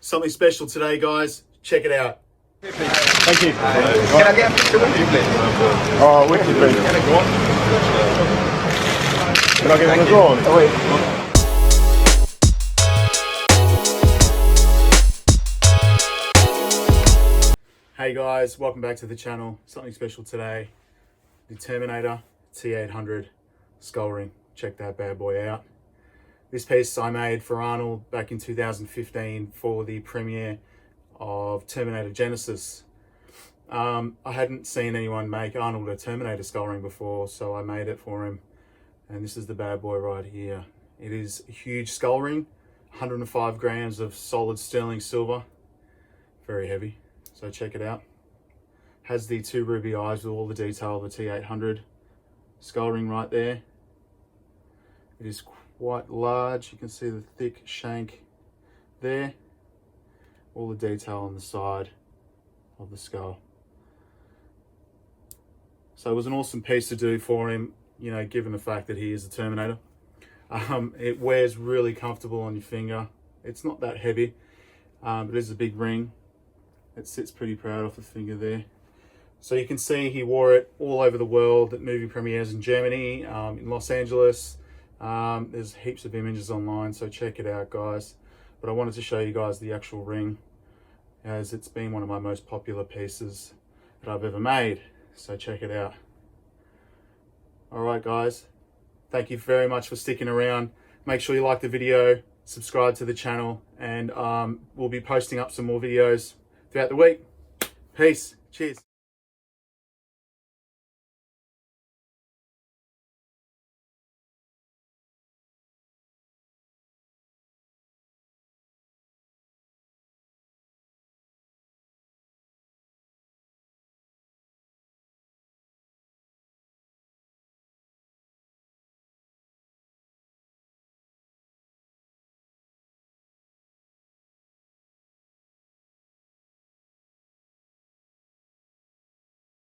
Something special today, guys. Check it out. Thank you. Can I get a picture with you, please? Oh, wicked, please. Can I get one as well? Oh, wait. Hey guys, welcome back to the channel. Something special today. The Terminator T800 skull ring. Check that bad boy out. This piece I made for Arnold back in 2015 for the premiere of Terminator Genisys. I hadn't seen anyone make Arnold a Terminator skull ring before, so I made it for him. And this is the bad boy right here. It is a huge skull ring, 105 grams of solid sterling silver. Very heavy, so check it out. Has the two ruby eyes with all the detail of the T800 skull ring right there. It is quite large. You can see the thick shank there. All the detail on the side of the skull. So it was an awesome piece to do for him, you know, given the fact that he is a Terminator. It wears really comfortable on your finger. It's not that heavy, but it is a big ring. It sits pretty proud off the finger there. So you can see he wore it all over the world at movie premieres in Germany, in Los Angeles. There's heaps of images online, so check it out, guys. But I wanted to show you guys the actual ring, as it's been one of my most popular pieces that I've ever made. So check it out. Alright guys, thank you very much for sticking around. Make sure you like the video, subscribe to the channel, and we'll be posting up some more videos throughout the week. Peace. Cheers.